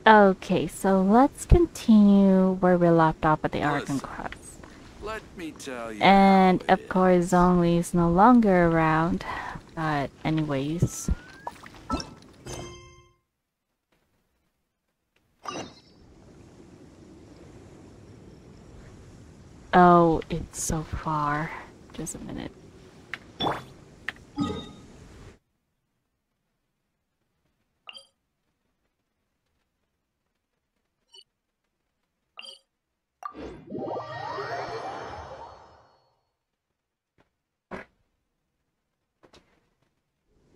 Okay, so let's continue where we left off at the Archon Cross. Let me tell you And how it of course, is. Zhongli is no longer around. But anyways. Oh, it's so far. Just a minute.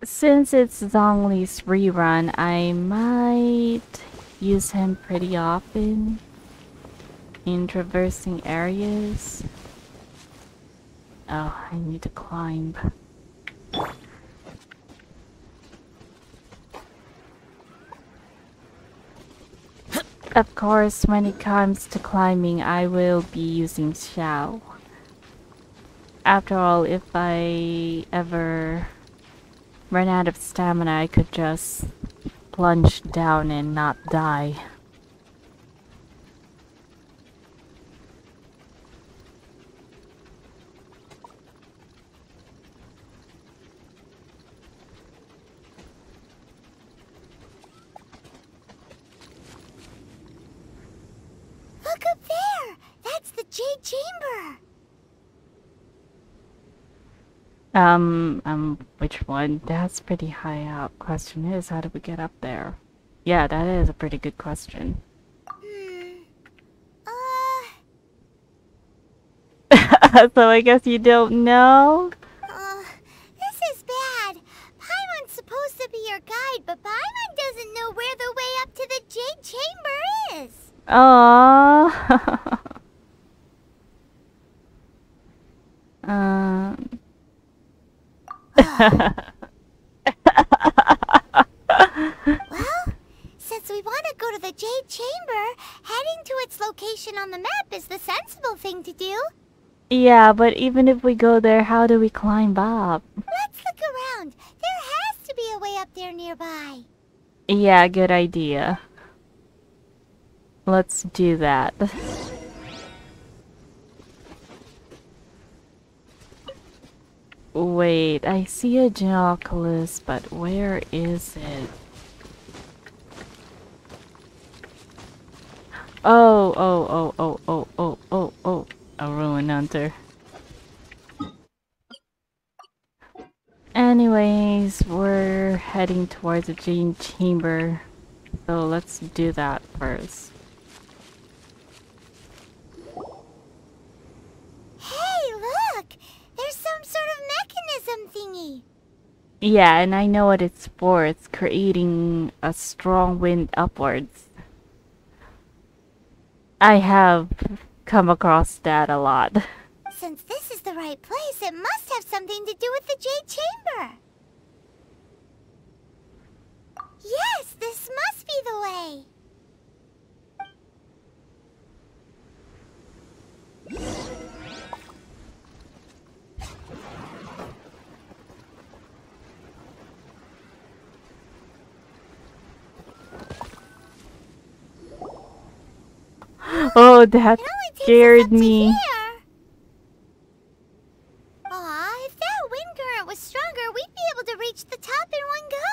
Since it's Zongli's rerun, I might use him pretty often in traversing areas. Oh, I need to climb. Of course, when it comes to climbing, I will be using Xiao. After all, if I ever run out of stamina, I could just plunge down and not die. Look up there! That's the Jade Chamber! Which one? That's pretty high up. Question is, how do we get up there? Yeah, that is a pretty good question. So I guess you don't know? This is bad. Paimon's supposed to be your guide, but Paimon doesn't know where the way up to the Jade Chamber is. Aww. Well, since we want to go to the Jade Chamber, heading to its location on the map is the sensible thing to do. Yeah, but even if we go there, how do we climb up? Let's look around. There has to be a way up there nearby. Yeah, good idea. Let's do that. Wait, I see a Genoculus, but where is it? Oh, a Ruin Hunter. Anyways, we're heading towards the Jade Chamber, so let's do that first. Hey, look! There's some sort of mechanism thingy. Yeah, and I know what it's for. It's creating a strong wind upwards. I have come across that a lot. Since this is the right place, it must have something to do with the Jade Chamber. Yes, this must be the way. Oh, that scared me. Aw, if that wind current was stronger, we'd be able to reach the top in one go.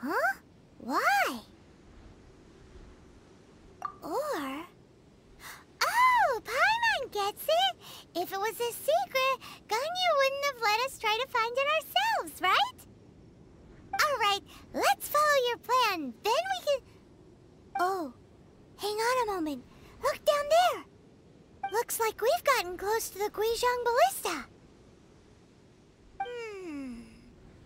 Huh? Why? Or... Oh, Paimon gets it! If it was a secret, Ganyu wouldn't have let us try to find it ourselves, right? Alright, let's follow your plan. Then we can... Oh, hang on a moment. Look down there. Looks like we've gotten close to the Guizhong Ballista.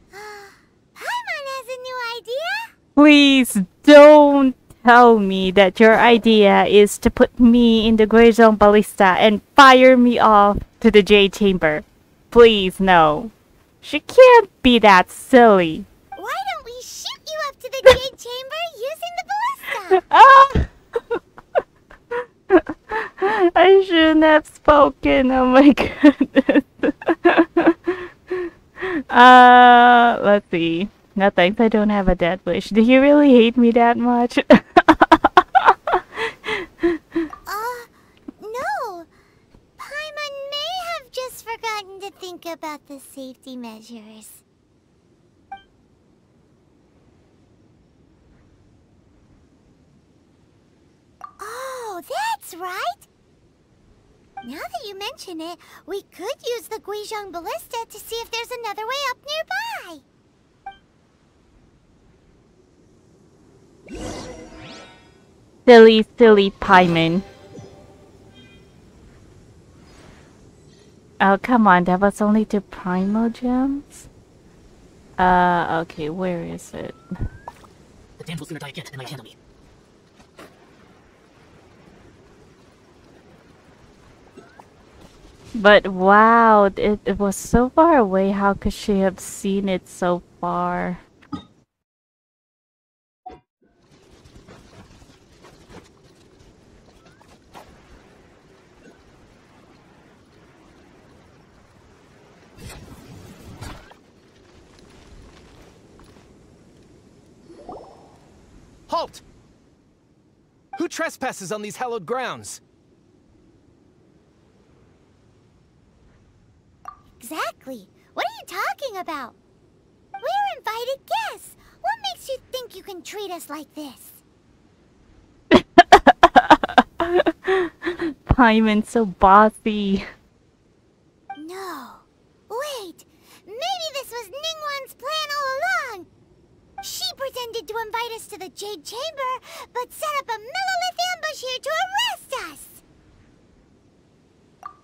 Paimon has a new idea. Please don't tell me that your idea is to put me in the Grey Zone Ballista and fire me off to the Jade Chamber. Please, no. She can't be that silly. Why don't we shoot you up to the Jade Chamber using the ballista? Ah! I shouldn't have spoken. Oh my goodness. Let's see. No thanks, I don't have a death wish. Do you really hate me that much? No. Paimon may have just forgotten to think about the safety measures. Oh, that's right! Now that you mention it, we could use the Guizhong Ballista to see if there's another way up nearby. Silly, silly Paimon. Oh, come on, that was only 2 Primo Gems? Okay, where is it? The damsel's gonna die again and might handle me. But wow, it was so far away. How could she have seen it so far? Halt! Who trespasses on these hallowed grounds? Exactly. What are you talking about? We're invited guests. What makes you think you can treat us like this? Paimon's so bossy. No. Wait. Maybe this was Ningguang's plan all along. She pretended to invite us to the Jade Chamber, but set up a Millilith ambush here to arrest us.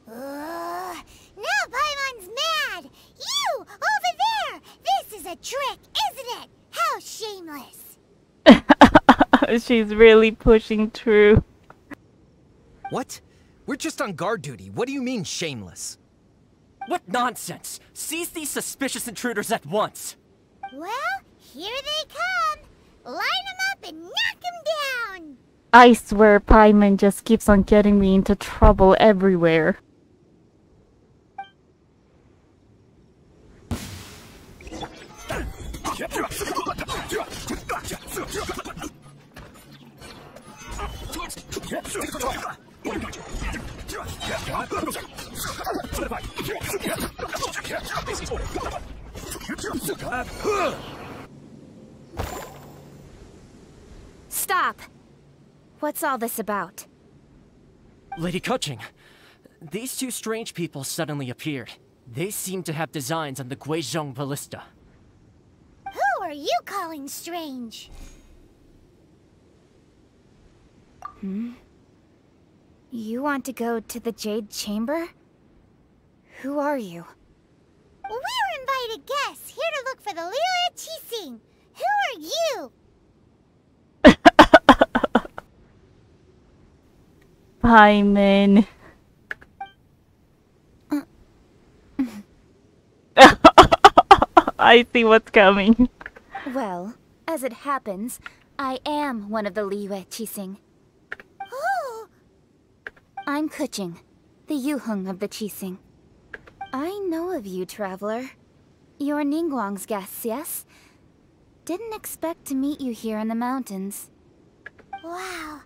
Now Paimon's mad! You! Over there! This is a trick, isn't it? How shameless! She's really pushing through. What? We're just on guard duty. What do you mean, shameless? What nonsense! Seize these suspicious intruders at once! Well, here they come! Line them up and knock them down! I swear Paimon just keeps on getting me into trouble everywhere. Stop! What's all this about? Lady Keqing, these 2 strange people suddenly appeared. They seem to have designs on the Guizhong Ballista. Who are you calling strange? You want to go to the Jade Chamber? Who are you? We're invited guests, here to look for the Liyue Keqing. Who are you? Paimon. I see what's coming. Well, as it happens, I am one of the Liyue Keqing. Oh! I'm Keqing, the Yuheng of the Keqing. I know of you, traveler. You're Ningguang's guests, yes? Didn't expect to meet you here in the mountains. Wow.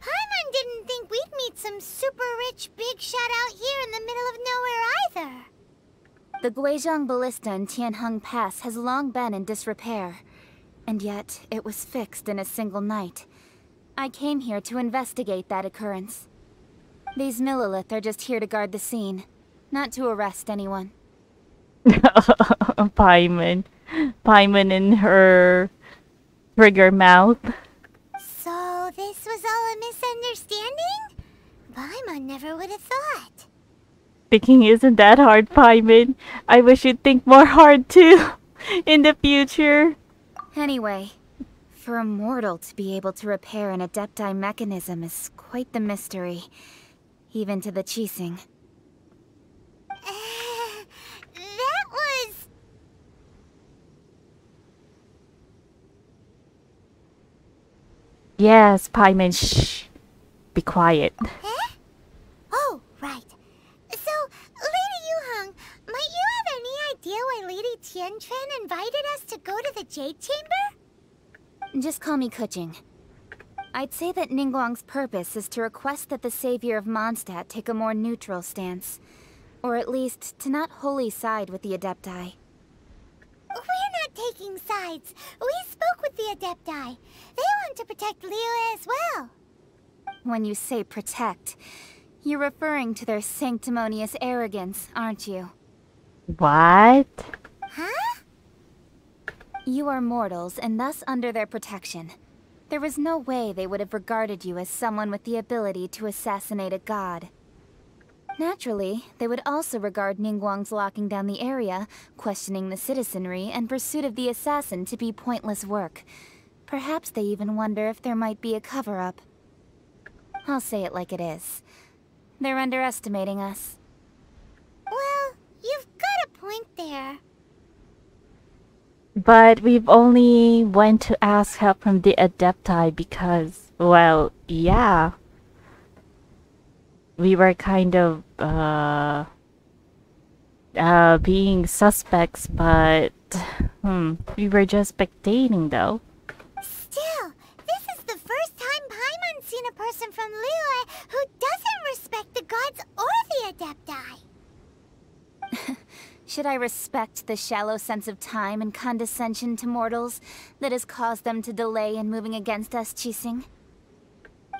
Paimon didn't think we'd meet some super rich big shot out here in the middle of nowhere either. The Guizhong Ballista in Tianheng Pass has long been in disrepair, and yet it was fixed in a single night. I came here to investigate that occurrence. These Millilith are just here to guard the scene, not to arrest anyone. Paimon. Paimon in her trigger mouth. So this was all a misunderstanding? Paimon never would have thought. Thinking isn't that hard, Paimon. I wish you'd think more hard too in the future. Anyway, for a mortal to be able to repair an Adepti mechanism is quite the mystery, even to the Keqing. That was... Yes, Paimon, shh. Be quiet. Eh? Oh, right. So, Lady Yuheng, might you have any idea why Lady Tianquan invited us to go to the chamber? Just call me Keqing. I'd say that Ningguang's purpose is to request that the savior of Mondstadt take a more neutral stance. Or at least, to not wholly side with the Adepti. We're not taking sides. We spoke with the Adepti. They want to protect Liyue as well. When you say protect, you're referring to their sanctimonious arrogance, aren't you? What? Huh? You are mortals, and thus under their protection. There was no way they would have regarded you as someone with the ability to assassinate a god. Naturally, they would also regard Ningguang's locking down the area, questioning the citizenry, and pursuit of the assassin to be pointless work. Perhaps they even wonder if there might be a cover-up. I'll say it like it is. They're underestimating us. Well, you've got a point there. But we've only went to ask help from the Adepti because, well, yeah. We were kind of, being suspects, but, we were just spectating though. Still, this is the first time Paimon's seen a person from Liyue who doesn't respect the gods or the Adepti. Should I respect the shallow sense of time and condescension to mortals that has caused them to delay in moving against us, Keqing?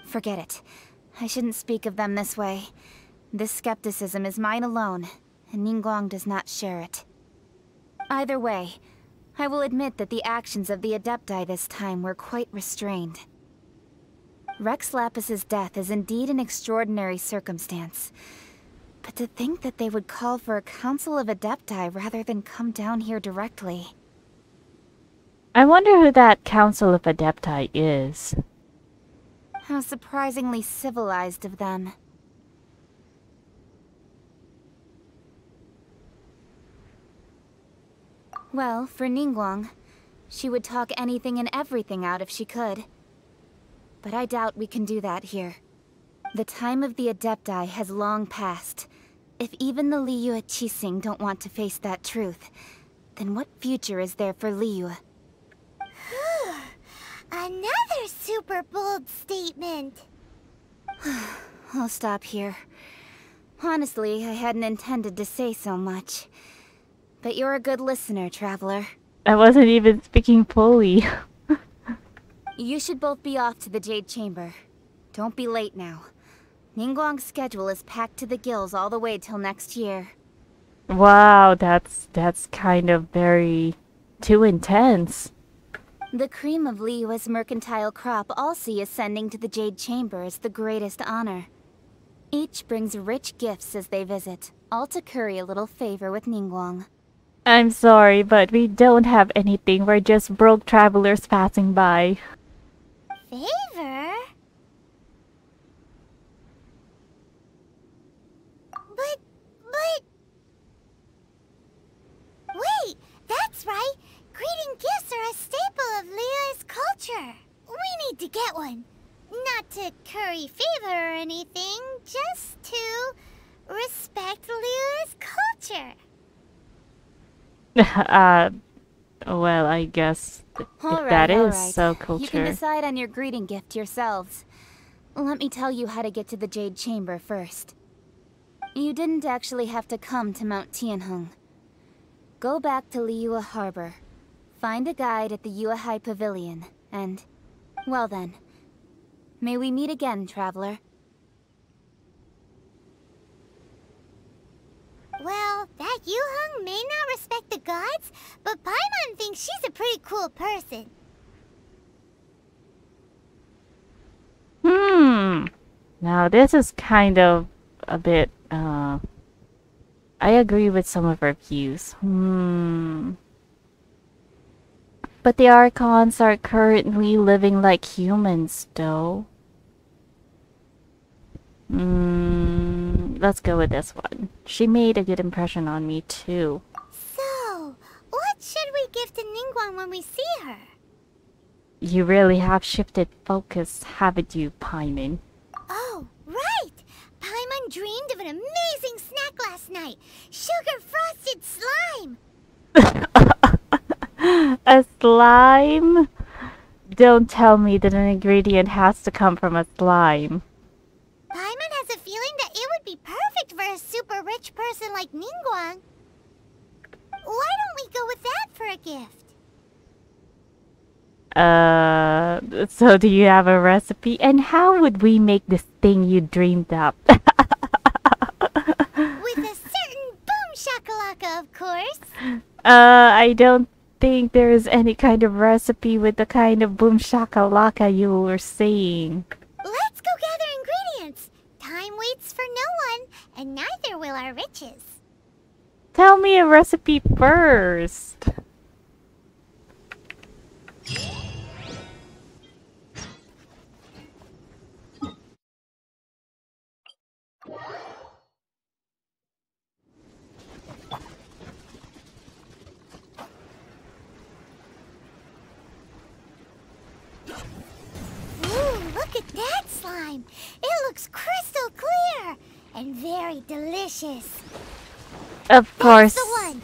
Forget it. I shouldn't speak of them this way. This skepticism is mine alone, and Ningguang does not share it. Either way, I will admit that the actions of the Adepti this time were quite restrained. Rex Lapis's death is indeed an extraordinary circumstance. But to think that they would call for a council of Adepti rather than come down here directly. I wonder who that Council of Adepti is. How surprisingly civilized of them. Well, for Ningguang, she would talk anything and everything out if she could. But I doubt we can do that here. The time of the Adepti has long passed. If even the Liyue Keqing don't want to face that truth, then what future is there for Liyue? Another super bold statement. I'll stop here. Honestly, I hadn't intended to say so much. But you're a good listener, Traveler. I wasn't even speaking fully. You should both be off to the Jade Chamber. Don't be late now. Ningguang's schedule is packed to the gills all the way till next year. Wow, that's kind of too intense. The cream of Liyue's mercantile crop all see ascending to the Jade Chamber as the greatest honor. Each brings rich gifts as they visit, all to curry a little favor with Ningguang. I'm sorry, but we don't have anything. We're just broke travelers passing by. Favor? But... Wait, that's right! Greeting gifts are a staple of Liyue's culture. We need to get one. Not to curry favor or anything, just to respect Liyue's culture. Well, I guess All if that right, is so culture. You can decide on your greeting gift yourselves. Let me tell you how to get to the Jade Chamber first. You didn't actually have to come to Mount Tianheng. Go back to Liyue Harbor. Find a guide at the Yuehai Pavilion, and... well then. May we meet again, Traveler. Well, that Yuheng may not respect the gods, but Paimon thinks she's a pretty cool person. Now this is kind of a bit, I agree with some of her views. But the Archons are currently living like humans, though. Let's go with this one. She made a good impression on me, too. So, what should we give to Ningguang when we see her? You really have shifted focus, haven't you, Paimon? Oh, right! Paimon dreamed of an amazing snack last night. Sugar-frosted slime! A slime? Don't tell me that an ingredient has to come from a slime. Paimon has a feeling that it would be perfect for a super rich person like Ningguang. Why don't we go with that for a gift? So do you have a recipe? And how would we make this thing you dreamed up? With a certain boom shakalaka, of course. I don't think there is any kind of recipe with the kind of boom shakalaka you were saying. Let's go gather ingredients. Time waits for no one, and neither will our riches. Tell me a recipe first. Ooh, look at that slime. It looks crystal clear and very delicious. Of course. That's the one.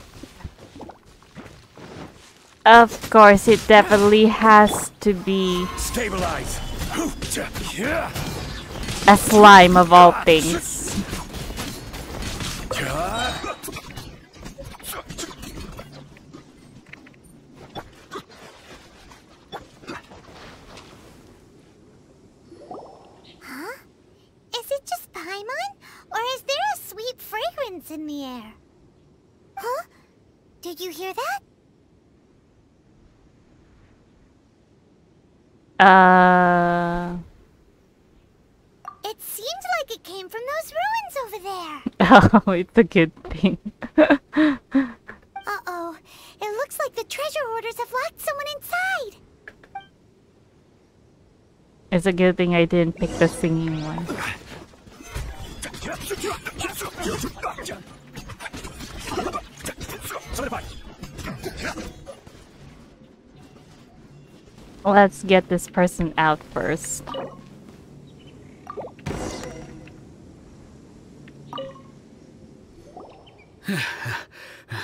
Of course, it definitely has to be Stabilize. a slime of all things. Huh? Is it just Paimon? Or is there a sweet fragrance in the air? Huh? Did you hear that? It seems like it came from those ruins over there. Oh, it's a good thing. Uh-oh. It looks like the treasure hoarders have locked someone inside. It's a good thing I didn't pick the singing one. Let's get this person out first.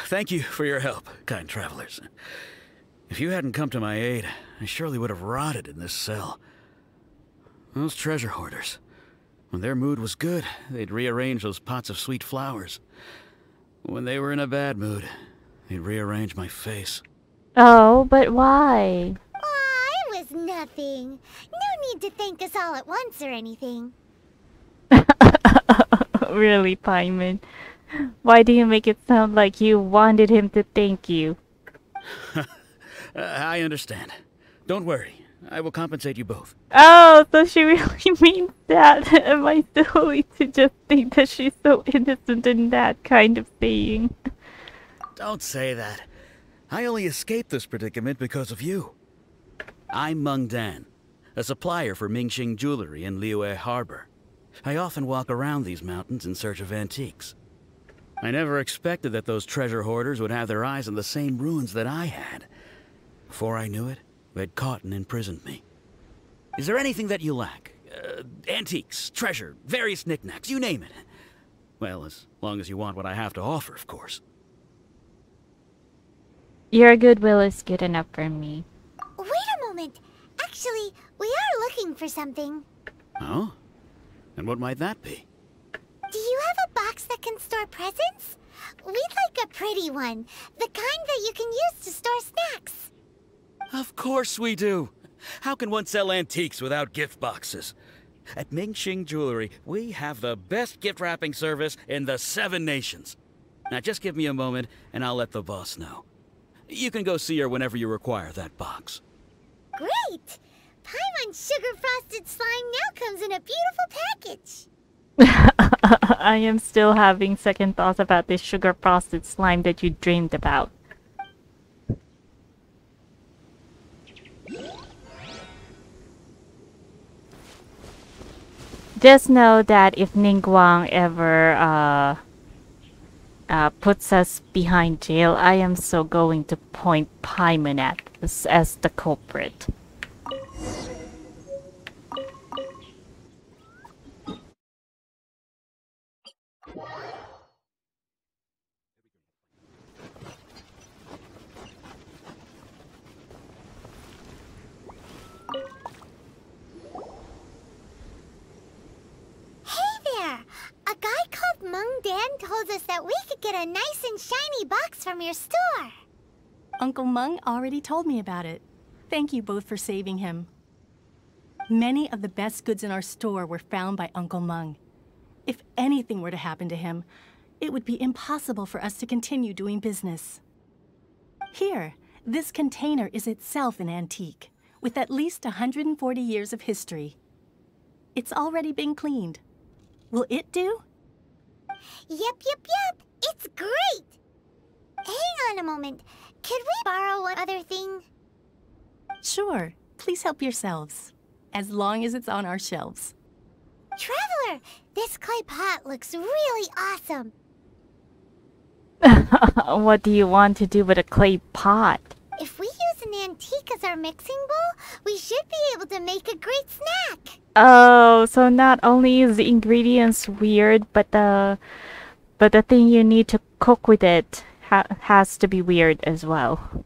Thank you for your help, kind travelers. If you hadn't come to my aid, I surely would have rotted in this cell. Those treasure hoarders. When their mood was good, they'd rearrange those pots of sweet flowers. When they were in a bad mood, they'd rearrange my face. Oh, but why? Aw, it was nothing. No need to thank us all at once or anything. Really, Paimon? Why do you make it sound like you wanted him to thank you? I understand. Don't worry. I will compensate you both. Oh, so she really means that. Am I silly to just think that she's so innocent in that kind of saying? Don't say that. I only escaped this predicament because of you. I'm Meng Dan, a supplier for Mingxing jewelry in Liyue Harbor. I often walk around these mountains in search of antiques. I never expected that those treasure hoarders would have their eyes on the same ruins that I had. Before I knew it, they'd caught and imprisoned me. Is there anything that you lack? Antiques, treasure, various knickknacks, you name it. Well, as long as you want what I have to offer, of course. Your goodwill is good enough for me. Wait a moment. Actually, we are looking for something. Oh? And what might that be? Do you have a box that can store presents? We'd like a pretty one. The kind that you can use to store snacks. Of course we do. How can one sell antiques without gift boxes? At Mingxing Jewelry, we have the best gift wrapping service in the 7 nations. Now just give me a moment and I'll let the boss know. You can go see her whenever you require that box. Great! Paimon's sugar frosted slime now comes in a beautiful package. I am still having second thoughts about this sugar frosted slime that you dreamed about. Just know that if Ningguang ever puts us behind jail, I am so going to point Paimon at us as the culprit. told us that we could get a nice and shiny box from your store. Uncle Meng already told me about it. Thank you both for saving him. Many of the best goods in our store were found by Uncle Meng. If anything were to happen to him, it would be impossible for us to continue doing business. Here, this container is itself an antique, with at least 140 years of history. It's already been cleaned. Will it do? Yep. It's great! Hang on a moment. Could we borrow one other thing? Sure. Please help yourselves. As long as it's on our shelves. Traveler, this clay pot looks really awesome. What do you want to do with a clay pot? If we use an antique as our mixing bowl, we should be able to make a great snack. Oh, so not only is the ingredients weird, but the thing you need to cook with it has to be weird as well.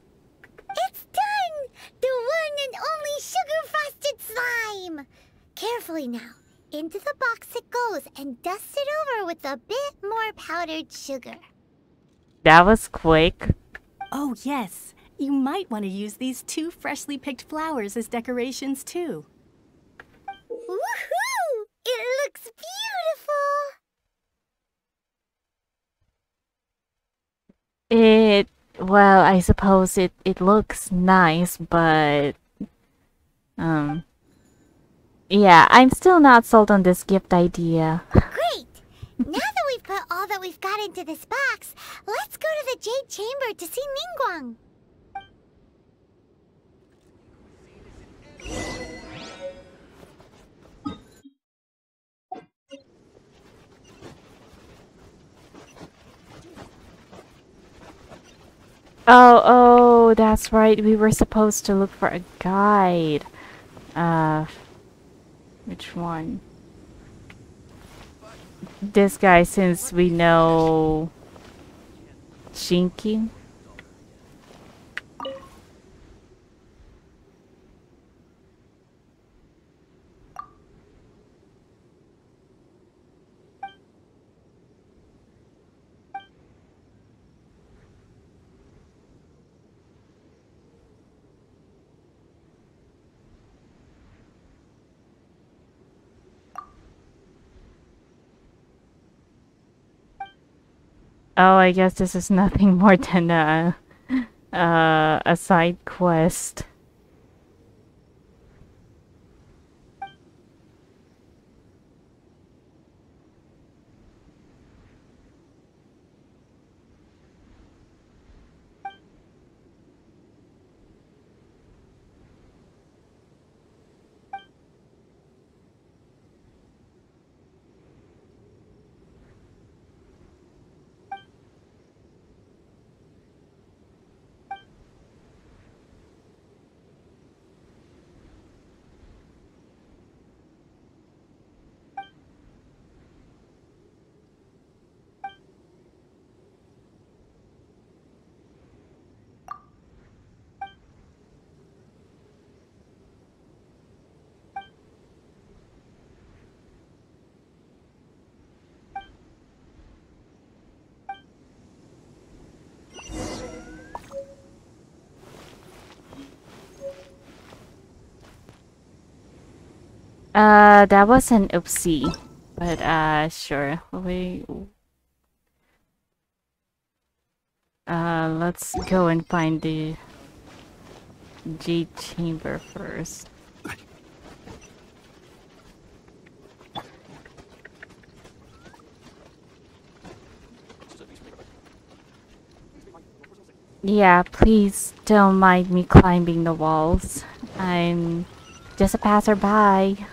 It's done! The one and only sugar-frosted slime! Carefully now. Into the box it goes and dust it over with a bit more powdered sugar. That was quick. Oh, yes. You might want to use these 2 freshly picked flowers as decorations, too. Woohoo! It looks beautiful! Well, I suppose it looks nice, but yeah, I'm still not sold on this gift idea. Great! Now that we've put all that we've got into this box, let's go to the Jade Chamber to see Ningguang. Oh, that's right. We were supposed to look for a guide. Which one? This guy, since we know Keqing. Oh, I guess this is nothing more than a side quest. That was an oopsie. But, sure. Let's go and find the Jade Chamber first. Yeah, please don't mind me climbing the walls. I'm just a passerby.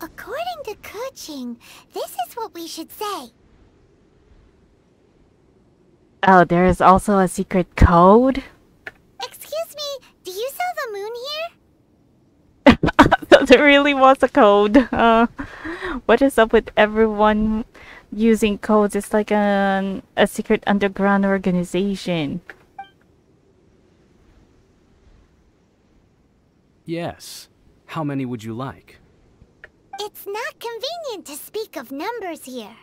According to Keqing, this is what we should say. Oh, there is also a secret code? Excuse me, do you sell the moon here? There really was a code. What is up with everyone using codes? It's like a secret underground organization. Yes. How many would you like? It's not convenient to speak of numbers here.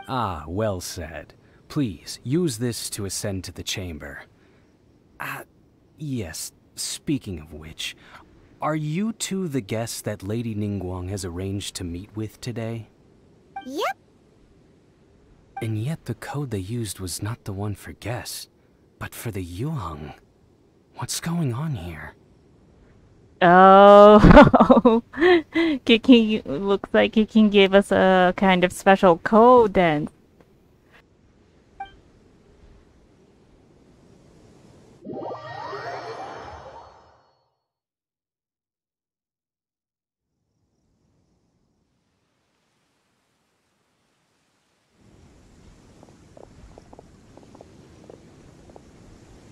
Ah, well said. Please, use this to ascend to the chamber. Yes, speaking of which, are you two the guests that Lady Ningguang has arranged to meet with today? Yep. And yet the code they used was not the one for guests, but for the Yuheng. What's going on here? Oh, Keqing looks like Keqing gave us a kind of special code then.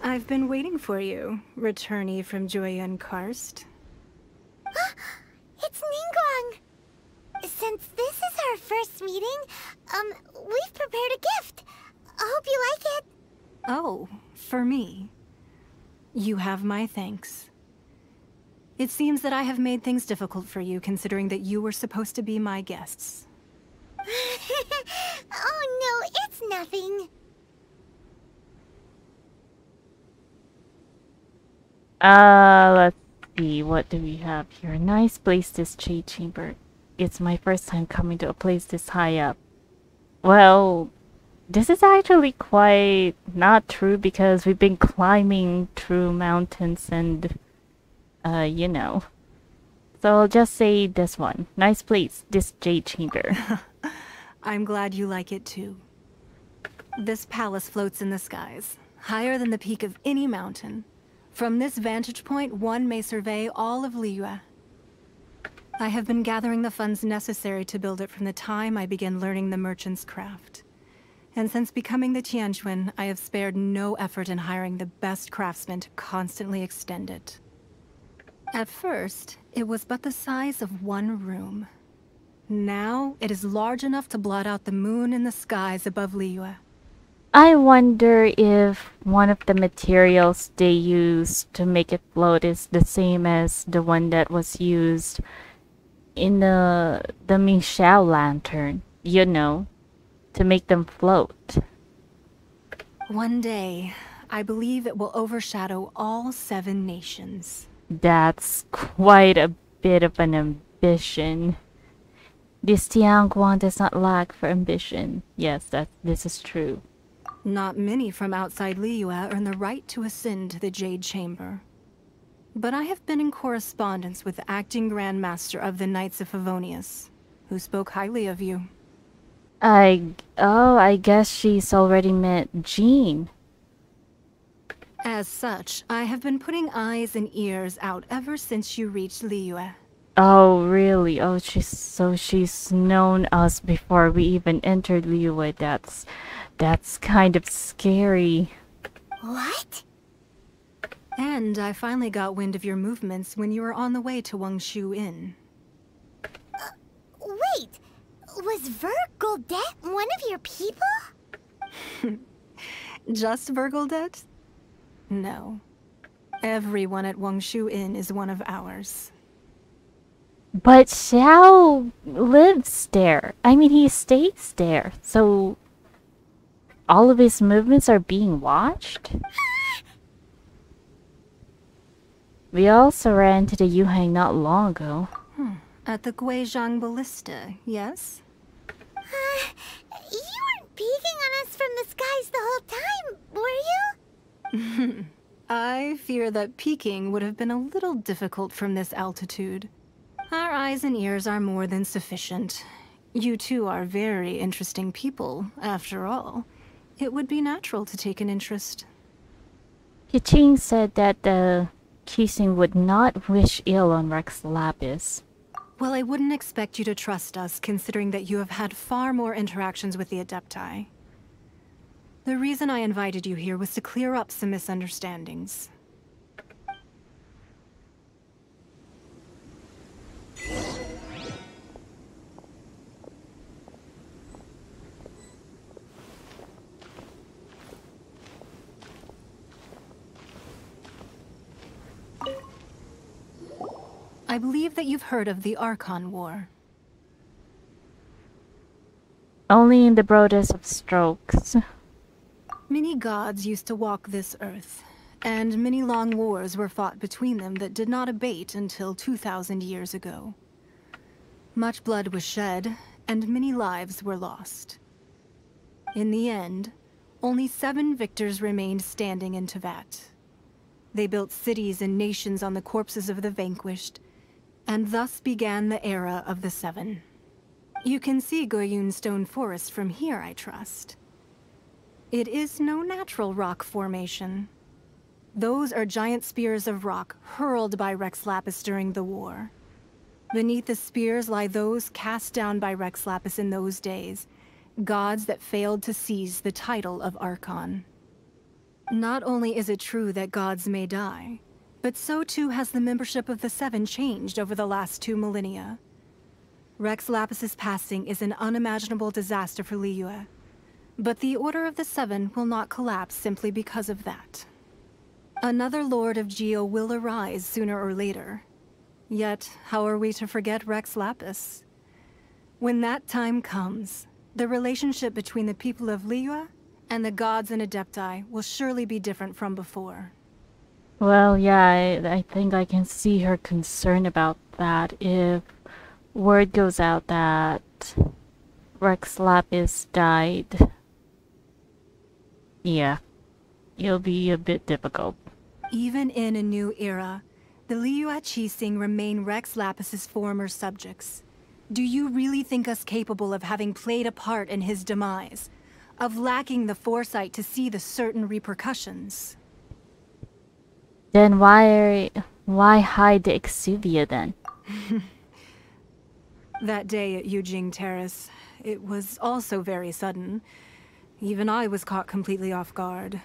I've been waiting for you, returnee from Joyun Karst. It's Ningguang! Since this is our first meeting, we've prepared a gift. I hope you like it. Oh, for me. You have my thanks. It seems that I have made things difficult for you, considering that you were supposed to be my guests. Oh no, it's nothing. Let's see, what do we have here? Nice place, this jade chamber. It's my first time coming to a place this high up. Well, this is actually quite not true because we've been climbing through mountains and, you know. So I'll just say this one. Nice place, this jade chamber. I'm glad you like it too. This palace floats in the skies, higher than the peak of any mountain. From this vantage point, one may survey all of Liyue. I have been gathering the funds necessary to build it from the time I began learning the merchant's craft. And since becoming the Tianquan, I have spared no effort in hiring the best craftsmen to constantly extend it. At first, it was but the size of one room. Now, it is large enough to blot out the moon in the skies above Liyue. I wonder if one of the materials they used to make it float is the same as the one that was used in the Mingxiao lantern, you know, to make them float. One day, I believe it will overshadow all 7 nations. That's quite a bit of an ambition. This Tianguan does not lack for ambition. Yes, this is true. Not many from outside Liyue earn the right to ascend to the Jade Chamber. But I have been in correspondence with the acting Grand Master of the Knights of Favonius, who spoke highly of you. I guess she's already met Jean. As such, I have been putting eyes and ears out ever since you reached Liyue. Oh, really? Oh, she's known us before we even entered Liyue. That's kind of scary. What? And I finally got wind of your movements when you were on the way to Wangshu Inn. Wait! Was Vergoldet one of your people? Just Vergoldet? No. Everyone at Wangshu Inn is one of ours. But Xiao lives there. I mean, he stays there. So all of his movements are being watched? We also ran to the Yuhang not long ago. At the Guizhang Ballista, yes? You weren't peeking on us from the skies the whole time, were you? I fear that peeking would have been a little difficult from this altitude. Our eyes and ears are more than sufficient. You two are very interesting people, after all. It would be natural to take an interest. Keqing said that the Keqing would not wish ill on Rex Lapis. Well, I wouldn't expect you to trust us, considering that you have had far more interactions with the Adepti. The reason I invited you here was to clear up some misunderstandings. I believe that you've heard of the Archon War. Only in the broadest of strokes. Many gods used to walk this earth, and many long wars were fought between them that did not abate until 2,000 years ago. Much blood was shed, and many lives were lost. In the end, only 7 victors remained standing in Tevat. They built cities and nations on the corpses of the vanquished, and thus began the era of the 7. You can see Goyun Stone Forest from here, I trust. It is no natural rock formation. Those are giant spears of rock hurled by Rex Lapis during the war. Beneath the spears lie those cast down by Rex Lapis in those days, gods that failed to seize the title of Archon. Not only is it true that gods may die, but so too has the membership of the 7 changed over the last 2 millennia. Rex Lapis's passing is an unimaginable disaster for Liyue, but the Order of the 7 will not collapse simply because of that. Another Lord of Geo will arise sooner or later. Yet, how are we to forget Rex Lapis? When that time comes, the relationship between the people of Liyue and the gods and Adepti will surely be different from before. Well, yeah, I think I can see her concern about that. If word goes out that Rex Lapis died, yeah, it'll be a bit difficult. Even in a new era, the Liyue Keqing remain Rex Lapis's former subjects. Do you really think us capable of having played a part in his demise? Of lacking the foresight to see the certain repercussions? Then why hide the exuvia then? That day at Yujing Terrace, it was also very sudden. Even I was caught completely off guard.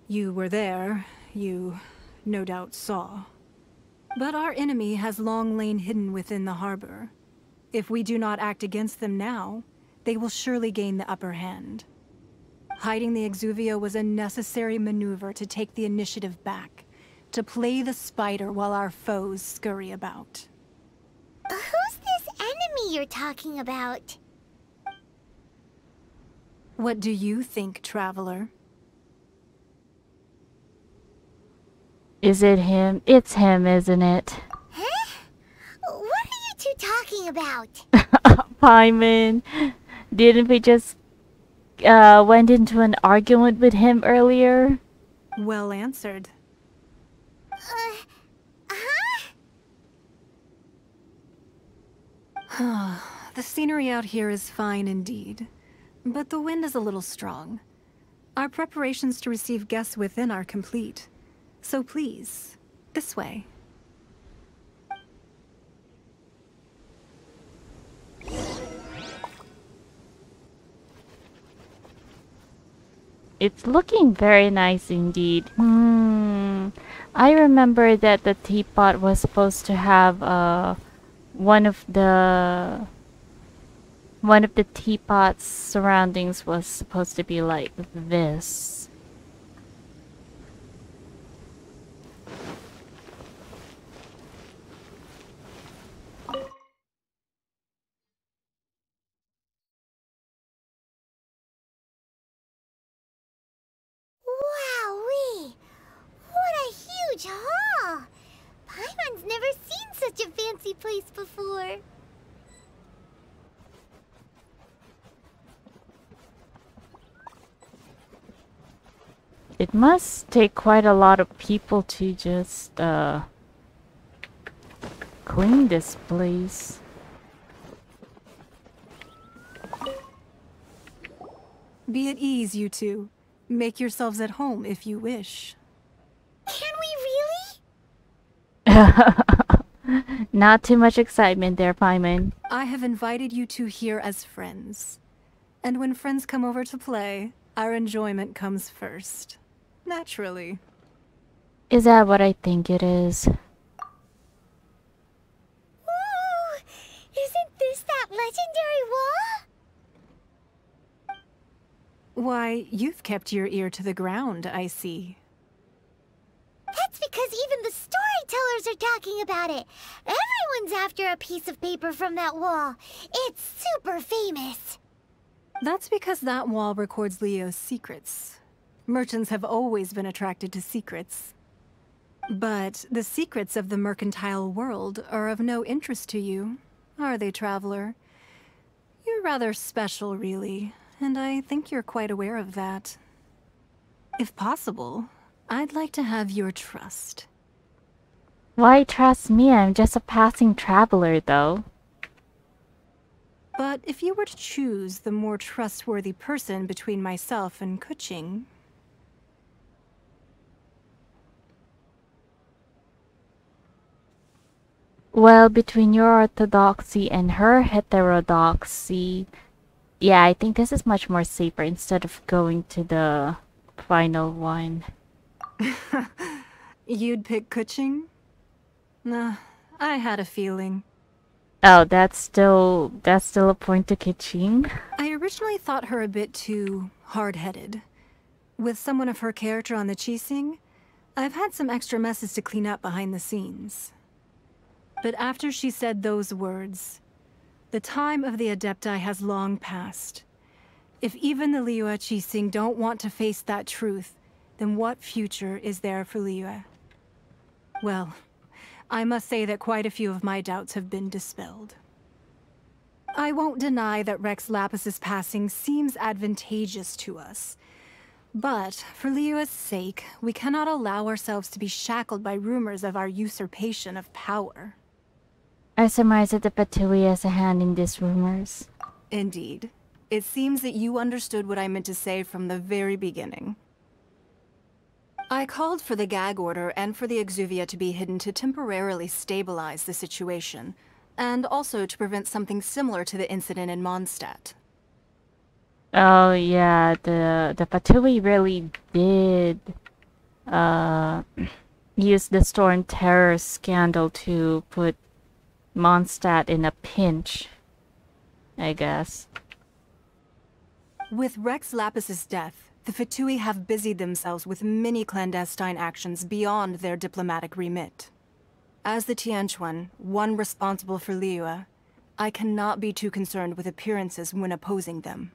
You were there, you no doubt saw. But our enemy has long lain hidden within the harbor. If we do not act against them now, they will surely gain the upper hand. Hiding the exuvia was a necessary maneuver to take the initiative back, to play the spider while our foes scurry about. Who's this enemy you're talking about? What do you think, Traveler? Is it him? It's him, isn't it? Huh? What are you two talking about? Paimon, didn't we just went into an argument with him earlier? Well answered. The scenery out here is fine indeed, but the wind is a little strong. Our preparations to receive guests within are complete, so please, this way. It's looking very nice indeed. I remember that the teapot was supposed to have one of the teapot's surroundings was supposed to be like this. Wowee! What a huge hall! Paimon's never seen such a fancy place before. It must take quite a lot of people to just clean this place. Be at ease, you two. Make yourselves at home if you wish. Can we really? Not too much excitement there, Paimon. I have invited you two here as friends. And when friends come over to play, our enjoyment comes first. Naturally. Is that what I think it is? Ooh! Isn't this that legendary wall? Why, you've kept your ear to the ground, I see. That's because even the storytellers are talking about it. Everyone's after a piece of paper from that wall. It's super famous. That's because that wall records Leo's secrets. Merchants have always been attracted to secrets. But the secrets of the mercantile world are of no interest to you, are they, traveler? You're rather special, really, and I think you're quite aware of that. If possible, I'd like to have your trust. Why trust me? I'm just a passing traveler, though. But if you were to choose the more trustworthy person between myself and Keqing... Well, between your orthodoxy and her heterodoxy, yeah, I think this is much more safer instead of going to the final one. You'd pick Keqing? Nah, I had a feeling. Oh, that's still a point to Keqing? I originally thought her a bit too hard-headed. With someone of her character on the Keqing, I've had some extra messes to clean up behind the scenes. But after she said those words, the time of the Adepti has long passed. If even the Liyue Keqing don't want to face that truth, then what future is there for Liyue? Well, I must say that quite a few of my doubts have been dispelled. I won't deny that Rex Lapis's passing seems advantageous to us. But, for Liyue's sake, we cannot allow ourselves to be shackled by rumors of our usurpation of power. I surmise that the Patui has a hand in these rumors. Indeed. It seems that you understood what I meant to say from the very beginning. I called for the gag order and for the exuvia to be hidden to temporarily stabilize the situation, and also to prevent something similar to the incident in Mondstadt. Oh yeah, the Patui really did use the Storm Terror scandal to put Mondstadt in a pinch, I guess. With Rex Lapis's death, the Fatui have busied themselves with many clandestine actions beyond their diplomatic remit. As the Tianquan, one responsible for Liyue, I cannot be too concerned with appearances when opposing them.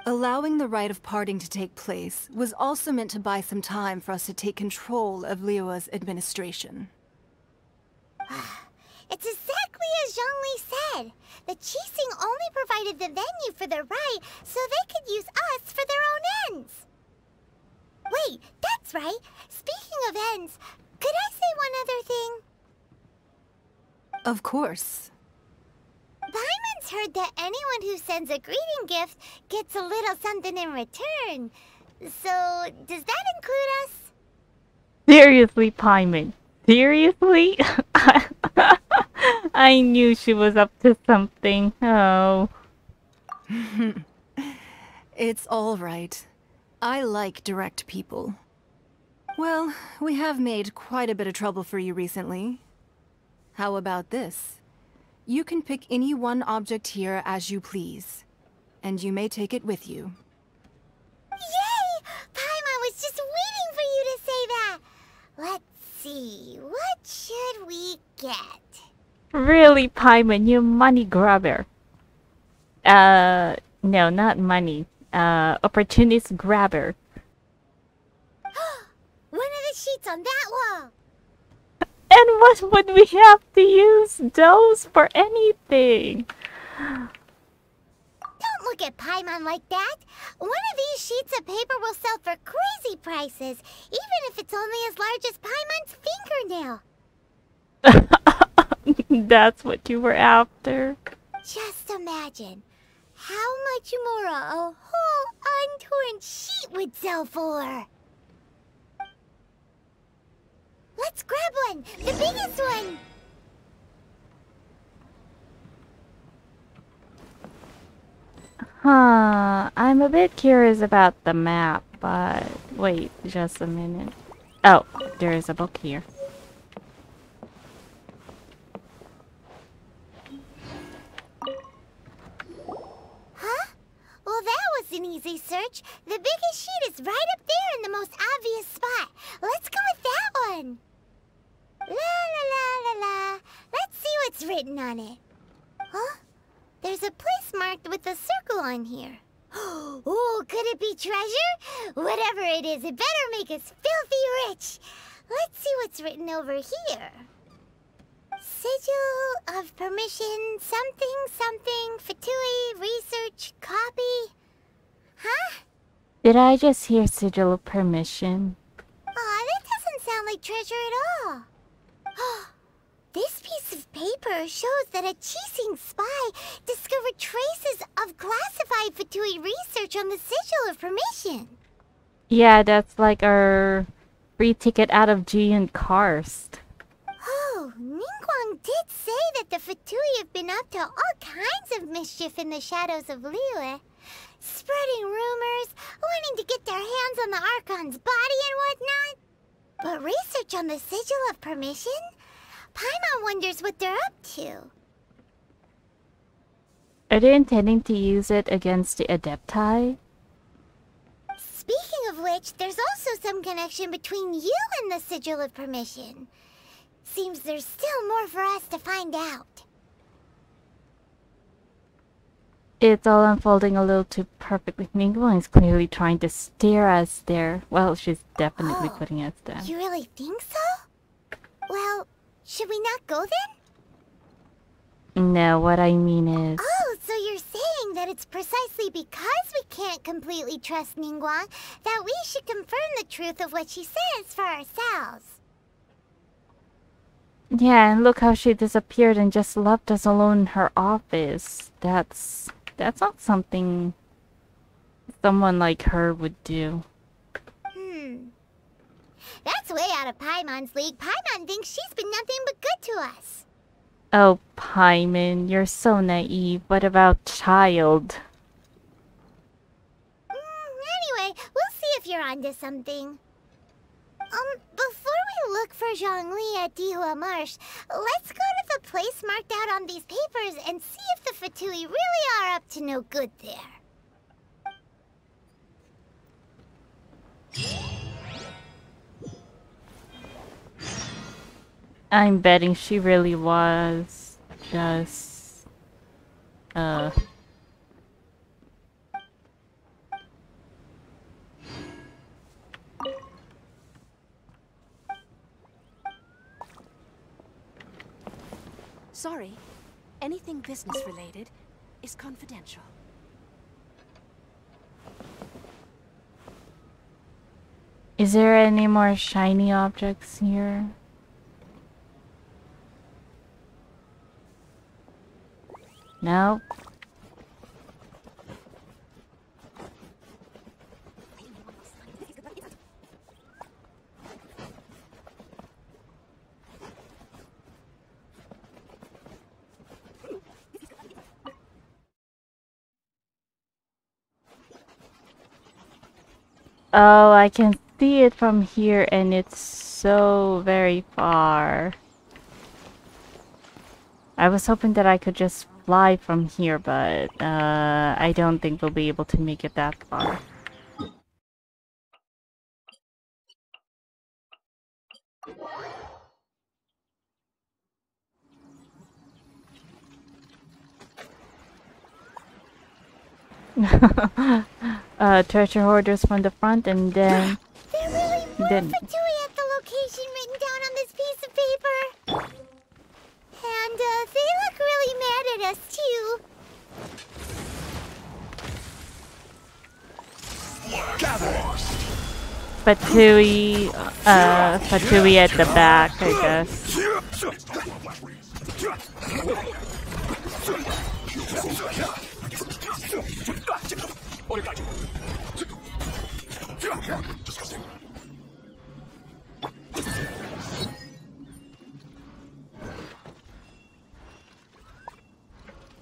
Allowing the rite of parting to take place was also meant to buy some time for us to take control of Liyue's administration. It's exactly as Zhongli said. The Keqing only provided the venue for the rite so they could use us for their own ends. Wait, that's right. Speaking of ends, could I say one other thing? Of course. Paimon's heard that anyone who sends a greeting gift gets a little something in return. So, does that include us? Seriously, Paimon. Seriously? I knew she was up to something. Oh. It's all right. I like direct people. Well, we have made quite a bit of trouble for you recently. How about this? You can pick any one object here as you please, and you may take it with you. Yay! Paimon was just waiting for you to say that. Let's see, what should we get? Really, Paimon, you money grabber. No, not money. Opportunist grabber. One of the sheets on that wall. And what would we have to use those for anything? Don't look at Paimon like that. One of these sheets of paper will sell for crazy prices, even if it's only as large as Paimon's fingernail. That's what you were after. Just imagine how much more a whole untorn sheet would sell for. Let's grab one, the biggest one. Huh, I'm a bit curious about the map, but wait just a minute. Oh, there is a book here. Huh? Well, that was an easy search. The biggest sheet is right up there in the most obvious spot. Let's go with that one. what's written on it. Huh? There's a place marked with a circle on here. Oh, could it be treasure? Whatever it is, it better make us filthy rich. Let's see what's written over here. Sigil of permission, something, Fatui, research, copy. Huh? Did I just hear sigil of permission? Aw, that doesn't sound like treasure at all. This piece of paper shows that a Keqing spy discovered traces of classified Fatui research on the sigil of permission. Yeah, that's like our free ticket out of Gian Karst. Oh, Ningguang did say that the Fatui have been up to all kinds of mischief in the shadows of Liyue. Spreading rumors, wanting to get their hands on the Archon's body and whatnot. But research on the sigil of permission? Paimon wonders what they're up to. Are they intending to use it against the Adepti? Speaking of which, there's also some connection between you and the sigil of permission. Seems there's still more for us to find out. It's all unfolding a little too perfectly. Ningguang is clearly trying to steer us there. Well, she's definitely putting us there. You really think so? Well, should we not go then? No, what I mean is... Oh, so you're saying that it's precisely because we can't completely trust Ningguang that we should confirm the truth of what she says for ourselves. Yeah, and look how she disappeared and just left us alone in her office. That's not something someone like her would do. That's way out of Paimon's league. Paimon thinks she's been nothing but good to us. Oh, Paimon, you're so naive. What about child? Anyway, we'll see if you're onto something. Before we look for Zhongli at Dihua Marsh, let's go to the place marked out on these papers and see if the Fatui really are up to no good there. I'm betting she really was just... Sorry, anything business related is confidential. Is there any more shiny objects here? No. Oh, I can see it from here and it's so very far. I was hoping that I could just fly from here, but I don't think we'll be able to make it that far. Treasure hoarders from the front, and then... There really were Fatui at the location written down on this piece of paper. And they look really mad at us, too. Fatui at the back, I guess.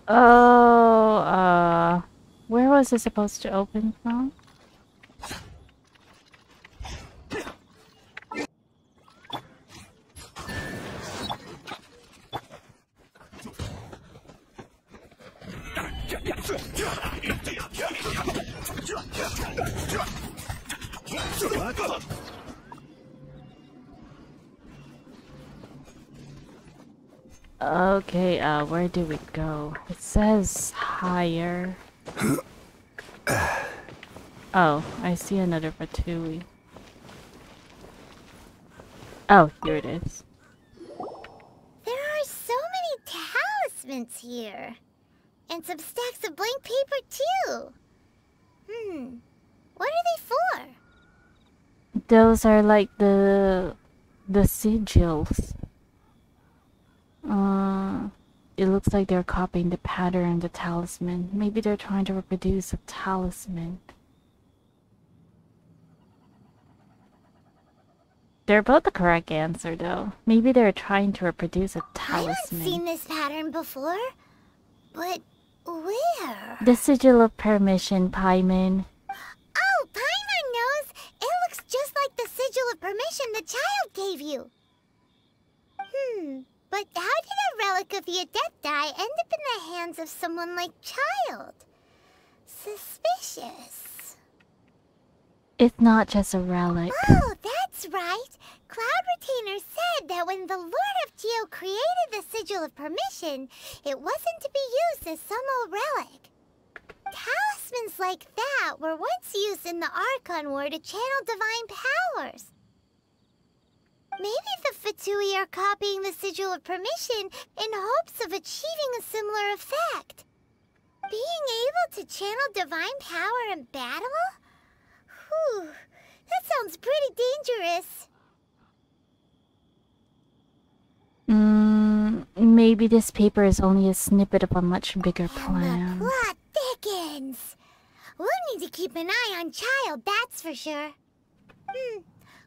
Oh, where was it supposed to open from? Okay, where do we go? It says higher. Oh, I see another Fatui. Oh, here it is. There are so many talismans here. And some stacks of blank paper, too. What are they for? Those are like the sigils. It looks like they're copying the pattern of the talisman. Maybe they're trying to reproduce a talisman. They're both the correct answer, though. Maybe they're trying to reproduce a talisman. I haven't seen this pattern before. But where? The sigil of permission, Paimon. Oh, Paimon knows! It looks just like the sigil of permission the child gave you. But how did a relic of the Adepti end up in the hands of someone like Child? Suspicious. It's not just a relic. Oh, that's right. Cloud Retainer said that when the Lord of Geo created the Sigil of Permission, it wasn't to be used as some old relic. Talismans like that were once used in the Archon War to channel divine powers. Maybe the Fatui are copying the Sigil of Permission in hopes of achieving a similar effect. Being able to channel divine power in battle? Whew, that sounds pretty dangerous. Maybe this paper is only a snippet of a much bigger plan. The plot thickens. We'll need to keep an eye on Child, that's for sure.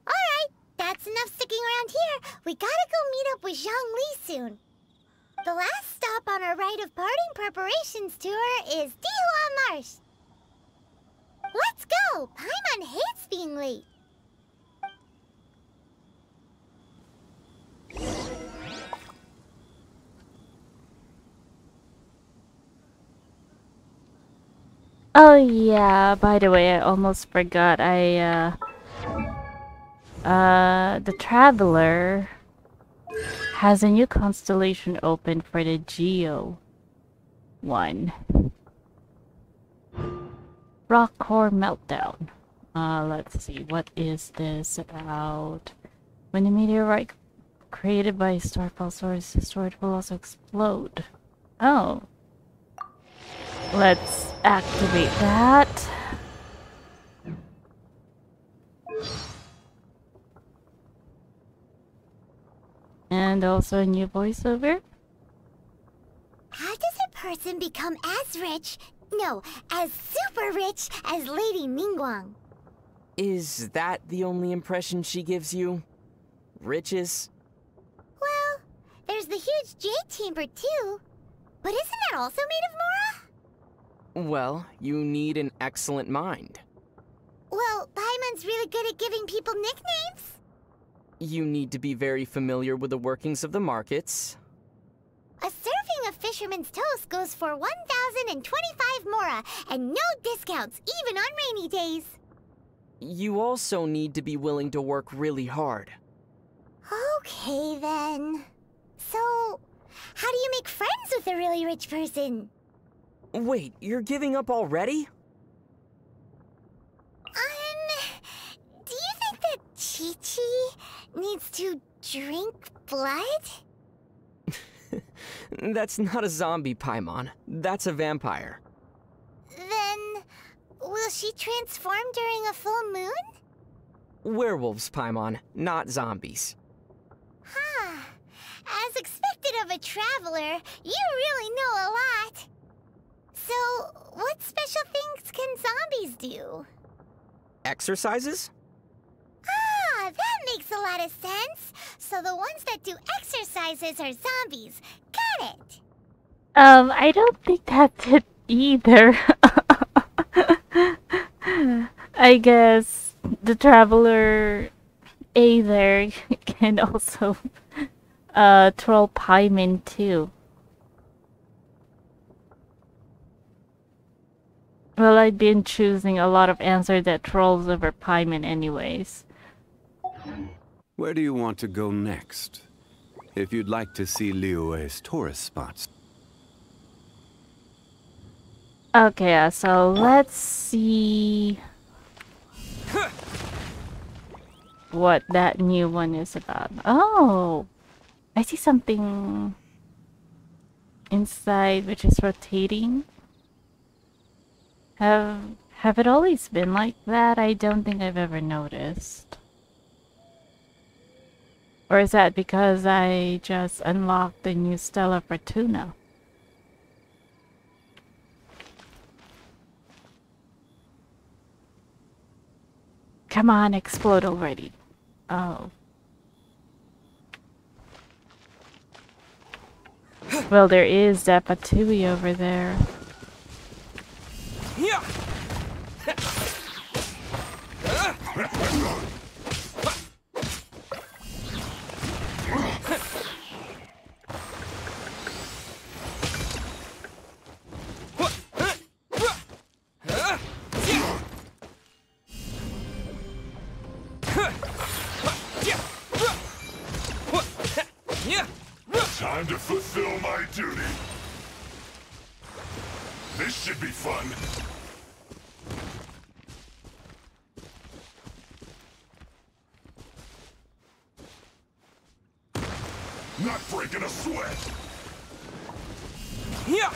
Alright, that's enough sticking around here. We gotta go meet up with Zhang Li soon. The last stop on our rite of parting preparations tour is Dihua Marsh. Let's go! Paimon hates being late. Oh yeah, by the way, I almost forgot. The Traveler has a new constellation open for the Geo one. Rock Core Meltdown. Let's see, what is this about? When a meteorite created by a starfall source is destroyed, it will also explode. Oh. Let's activate that. And also a new voiceover. How does a person become as rich, no, as super rich as Lady Ningguang? Is that the only impression she gives you? Riches? Well, there's the huge jade chamber too. But isn't that also made of Mora? Well, you need an excellent mind. Well, Paimon's really good at giving people nicknames. You need to be very familiar with the workings of the markets. A serving of Fisherman's Toast goes for 1,025 Mora, and no discounts, even on rainy days. You also need to be willing to work really hard. Okay, then. So, how do you make friends with a really rich person? Wait, you're giving up already? Do you think that Chi-Chi needs to drink blood? That's not a zombie, Paimon. That's a vampire. Then, will she transform during a full moon? Werewolves, Paimon, not zombies. Huh. As expected of a traveler, you really know a lot. So, what special things can zombies do? Exercises? Ah, that makes a lot of sense. So the ones that do exercises are zombies. Got it. I don't think that's it either. I guess the Traveler A there can also troll Paimon too. Well, I've been choosing a lot of answers that trolls over Paimon anyways. Where do you want to go next? if you'd like to see Liyue's tourist spots. Okay, so let's see what that new one is about. Oh, I see something inside which is rotating. Have it always been like that? I don't think I've ever noticed. Or is that because I just unlocked the new Stella Fortuna? Come on, explode already. Oh. Well, there is that Patui over there. Yeah. Time to fulfill my duty. This should be fun. Not breaking a sweat. Yeah.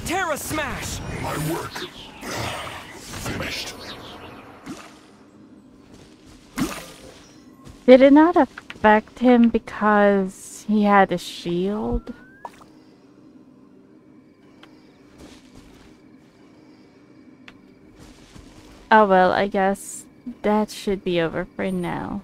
Terra Smash! My work finished. Did it not affect him because he had a shield? Oh well, I guess that should be over for now.